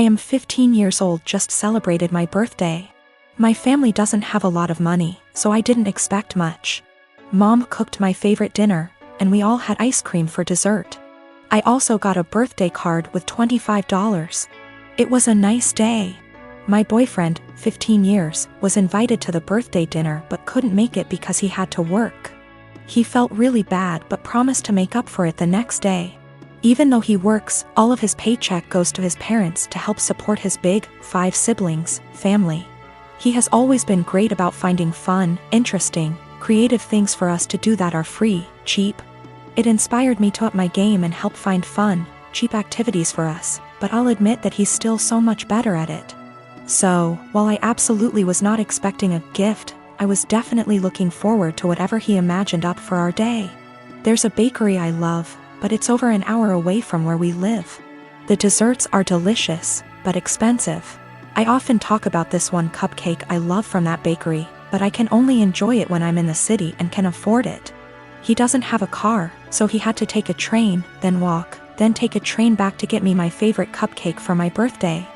I am 15 years old, just celebrated my birthday. My family doesn't have a lot of money, so I didn't expect much. Mom cooked my favorite dinner, and we all had ice cream for dessert. I also got a birthday card with $25. It was a nice day. My boyfriend, 15 years, was invited to the birthday dinner but couldn't make it because he had to work. He felt really bad but promised to make up for it the next day. Even though he works, all of his paycheck goes to his parents to help support his big, 5 siblings, family. He has always been great about finding fun, interesting, creative things for us to do that are free, cheap. It inspired me to up my game and help find fun, cheap activities for us, but I'll admit that he's still so much better at it. So, while I absolutely was not expecting a gift, I was definitely looking forward to whatever he imagined up for our day. There's a bakery I love, but it's over an hour away from where we live. The desserts are delicious, but expensive. I often talk about this one cupcake I love from that bakery, but I can only enjoy it when I'm in the city and can afford it. He doesn't have a car, so he had to take a train, then walk, then take a train back to get me my favorite cupcake for my birthday.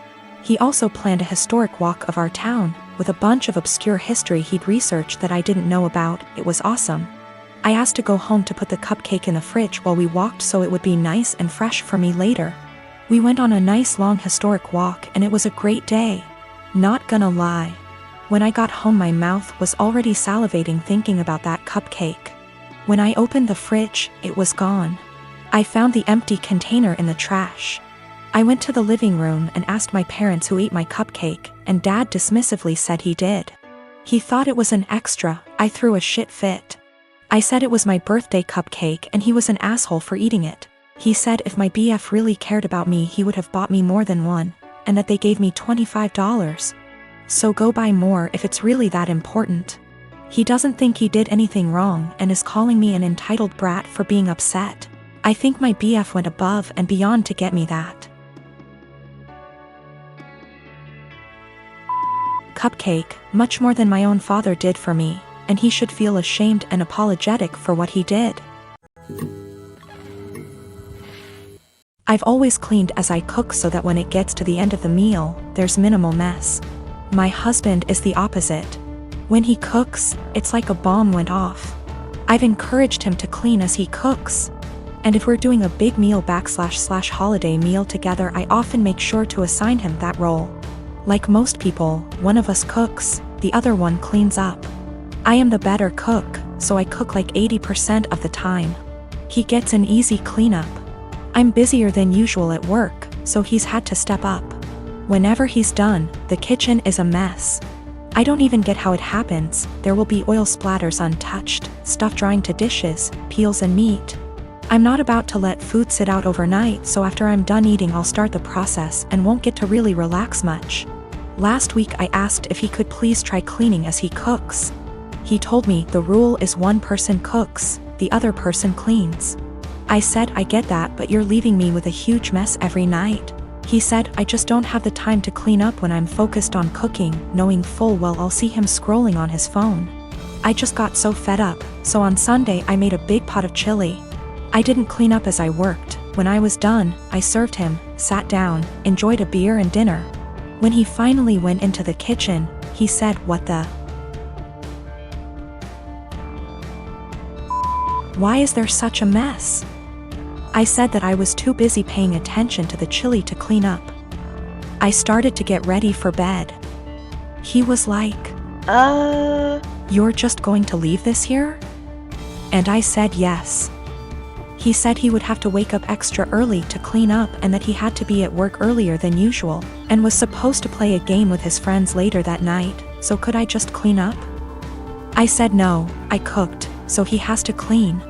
He also planned a historic walk of our town, with a bunch of obscure history he'd researched that I didn't know about. It was awesome. I asked to go home to put the cupcake in the fridge while we walked so it would be nice and fresh for me later. We went on a nice long historic walk and it was a great day. Not gonna lie. When I got home my mouth was already salivating thinking about that cupcake. When I opened the fridge, it was gone. I found the empty container in the trash. I went to the living room and asked my parents who ate my cupcake, and Dad dismissively said he did. He thought it was an extra. I threw a shit fit. I said it was my birthday cupcake and he was an asshole for eating it. He said if my BF really cared about me he would have bought me more than one, and that they gave me $25. So go buy more if it's really that important. He doesn't think he did anything wrong and is calling me an entitled brat for being upset. I think my BF went above and beyond to get me that cupcake, much more than my own father did for me, and he should feel ashamed and apologetic for what he did. I've always cleaned as I cook so that when it gets to the end of the meal, there's minimal mess. My husband is the opposite. When he cooks, it's like a bomb went off. I've encouraged him to clean as he cooks. And if we're doing a big meal / holiday meal together, I often make sure to assign him that role. Like most people, one of us cooks, the other one cleans up. I am the better cook, so I cook like 80% of the time. He gets an easy cleanup. I'm busier than usual at work, so he's had to step up. Whenever he's done, the kitchen is a mess. I don't even get how it happens. There will be oil splatters untouched, stuff drying to dishes, peels and meat. I'm not about to let food sit out overnight, so after I'm done eating I'll start the process and won't get to really relax much. Last week I asked if he could please try cleaning as he cooks. He told me the rule is one person cooks, the other person cleans. I said I get that, but you're leaving me with a huge mess every night. He said I just don't have the time to clean up when I'm focused on cooking, knowing full well I'll see him scrolling on his phone. I just got so fed up, so on Sunday I made a big pot of chili. I didn't clean up as I worked. When I was done, I served him, sat down, enjoyed a beer and dinner. When he finally went into the kitchen, he said, "What the? Why is there such a mess?" I said that I was too busy paying attention to the chili to clean up. I started to get ready for bed. He was like, "You're just going to leave this here?" And I said yes. He said he would have to wake up extra early to clean up and that he had to be at work earlier than usual, and was supposed to play a game with his friends later that night, so could I just clean up? I said no, I cooked, so he has to clean.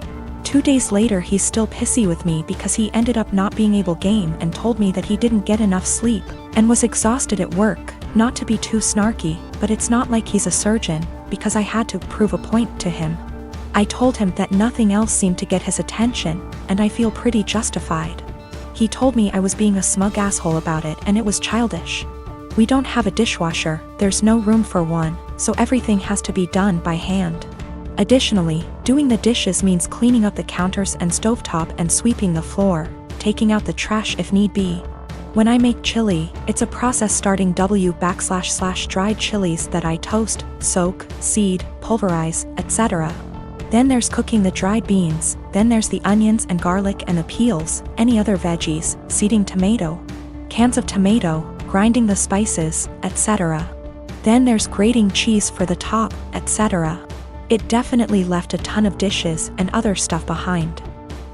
2 days later he's still pissy with me because he ended up not being able to game and told me that he didn't get enough sleep, and was exhausted at work. Not to be too snarky, but it's not like he's a surgeon, because I had to prove a point to him. I told him that nothing else seemed to get his attention, and I feel pretty justified. He told me I was being a smug asshole about it and it was childish. We don't have a dishwasher, there's no room for one, so everything has to be done by hand. Additionally, doing the dishes means cleaning up the counters and stovetop and sweeping the floor, taking out the trash if need be. When I make chili, it's a process starting // dried chilies that I toast, soak, seed, pulverize, etc. Then there's cooking the dried beans, then there's the onions and garlic and the peels, any other veggies, seeding tomato, cans of tomato, grinding the spices, etc. Then there's grating cheese for the top, etc. It definitely left a ton of dishes and other stuff behind.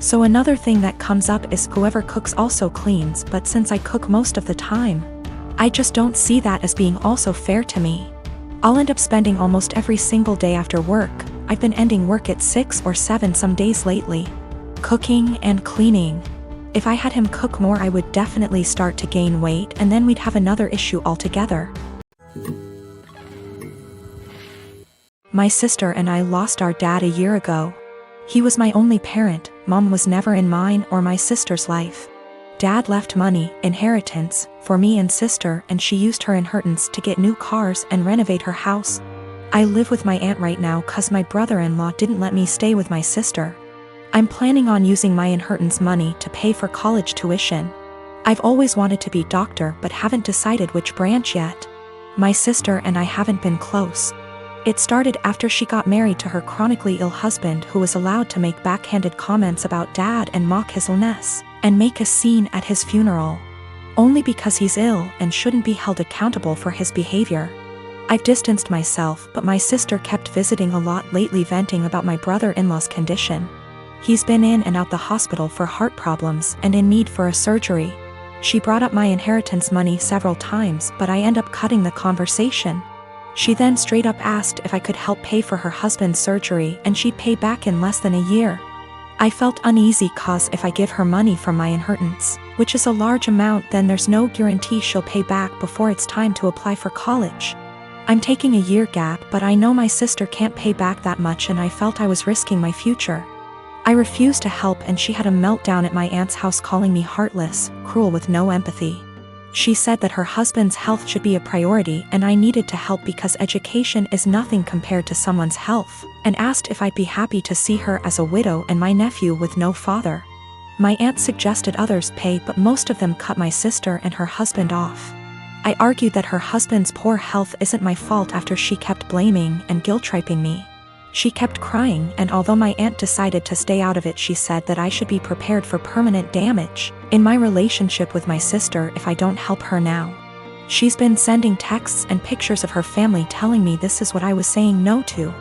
So another thing that comes up is whoever cooks also cleans, but since I cook most of the time, I just don't see that as being also fair to me. I'll end up spending almost every single day after work. I've been ending work at 6 or 7 some days lately, cooking and cleaning. If I had him cook more, I would definitely start to gain weight, and then we'd have another issue altogether. My sister and I lost our dad a year ago. He was my only parent. Mom was never in mine or my sister's life. Dad left money, inheritance, for me and sister, and she used her inheritance to get new cars and renovate her house. I live with my aunt right now cause my brother-in-law didn't let me stay with my sister. I'm planning on using my inheritance money to pay for college tuition. I've always wanted to be doctor but haven't decided which branch yet. My sister and I haven't been close. It started after she got married to her chronically ill husband, who was allowed to make backhanded comments about dad and mock his illness, and make a scene at his funeral. Only because he's ill and shouldn't be held accountable for his behavior. I've distanced myself, but my sister kept visiting a lot lately, venting about my brother-in-law's condition. He's been in and out the hospital for heart problems and in need for a surgery. She brought up my inheritance money several times, but I end up cutting the conversation. She then straight up asked if I could help pay for her husband's surgery and she'd pay back in less than a year. I felt uneasy cause if I give her money from my inheritance, which is a large amount, then there's no guarantee she'll pay back before it's time to apply for college. I'm taking a year gap, but I know my sister can't pay back that much, and I felt I was risking my future. I refused to help, and she had a meltdown at my aunt's house, calling me heartless, cruel with no empathy. She said that her husband's health should be a priority and I needed to help because education is nothing compared to someone's health, and asked if I'd be happy to see her as a widow and my nephew with no father. My aunt suggested others pay, but most of them cut my sister and her husband off. I argued that her husband's poor health isn't my fault after she kept blaming and guilt-tripping me. She kept crying, and although my aunt decided to stay out of it, she said that I should be prepared for permanent damage in my relationship with my sister if I don't help her now. She's been sending texts and pictures of her family telling me this is what I was saying no to.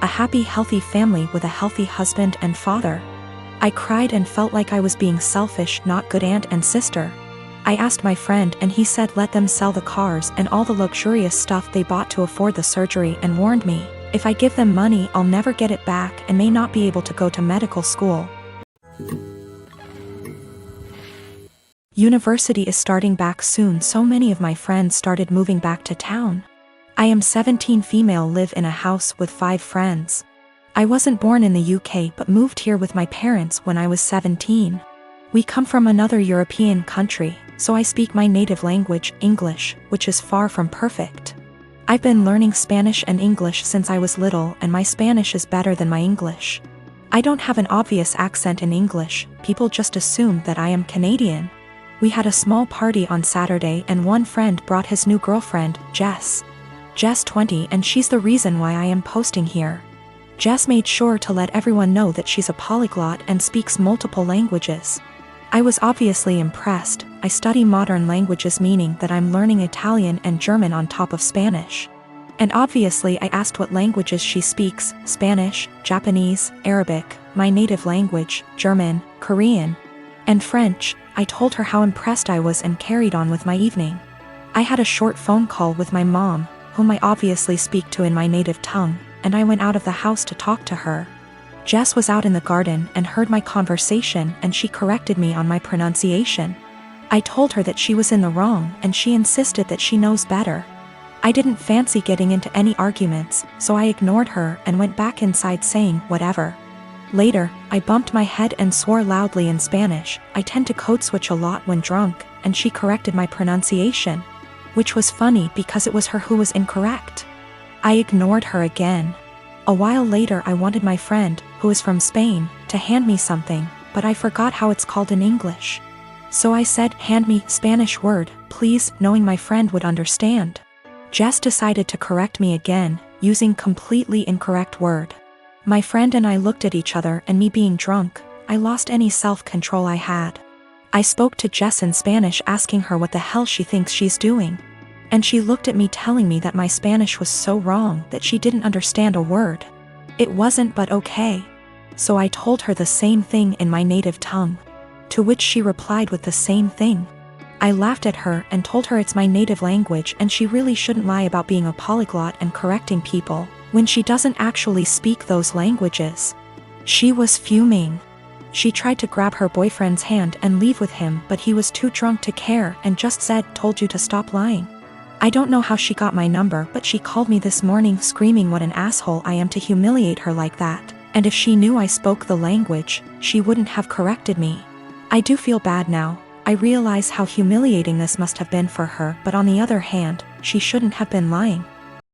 A happy, healthy family with a healthy husband and father. I cried and felt like I was being selfish, not good aunt and sister. I asked my friend and he said let them sell the cars and all the luxurious stuff they bought to afford the surgery, and warned me, if I give them money I'll never get it back and may not be able to go to medical school. University is starting back soon, so many of my friends started moving back to town. I am 17 female, live in a house with 5 friends. I wasn't born in the UK but moved here with my parents when I was 17. We come from another European country, so I speak my native language, English, which is far from perfect. I've been learning Spanish and English since I was little, and my Spanish is better than my English. I don't have an obvious accent in English, people just assume that I am Canadian. We had a small party on Saturday and one friend brought his new girlfriend, Jess. Jess 20, and she's the reason why I am posting here. Jess made sure to let everyone know that she's a polyglot and speaks multiple languages. I was obviously impressed. I study modern languages, meaning that I'm learning Italian and German on top of Spanish. And obviously I asked what languages she speaks: Spanish, Japanese, Arabic, my native language, German, Korean, and French. I told her how impressed I was and carried on with my evening. I had a short phone call with my mom, whom I obviously speak to in my native tongue, and I went out of the house to talk to her. Jess was out in the garden and heard my conversation, and she corrected me on my pronunciation. I told her that she was in the wrong and she insisted that she knows better. I didn't fancy getting into any arguments, so I ignored her and went back inside saying whatever. Later, I bumped my head and swore loudly in Spanish. I tend to code switch a lot when drunk, and she corrected my pronunciation, which was funny because it was her who was incorrect. I ignored her again. A while later I wanted my friend, who is from Spain, to hand me something, but I forgot how it's called in English. So I said, hand me Spanish word, please, knowing my friend would understand. Jess decided to correct me again, using completely incorrect word. My friend and I looked at each other, and me being drunk, I lost any self-control I had. I spoke to Jess in Spanish asking her what the hell she thinks she's doing. And she looked at me telling me that my Spanish was so wrong that she didn't understand a word. It wasn't but okay. So I told her the same thing in my native tongue. To which she replied with the same thing. I laughed at her and told her it's my native language and she really shouldn't lie about being a polyglot and correcting people when she doesn't actually speak those languages. She was fuming. She tried to grab her boyfriend's hand and leave with him, but he was too drunk to care and just said, "Told you to stop lying." I don't know how she got my number, but she called me this morning screaming what an asshole I am to humiliate her like that, and if she knew I spoke the language, she wouldn't have corrected me. I do feel bad now. I realize how humiliating this must have been for her, but on the other hand, she shouldn't have been lying.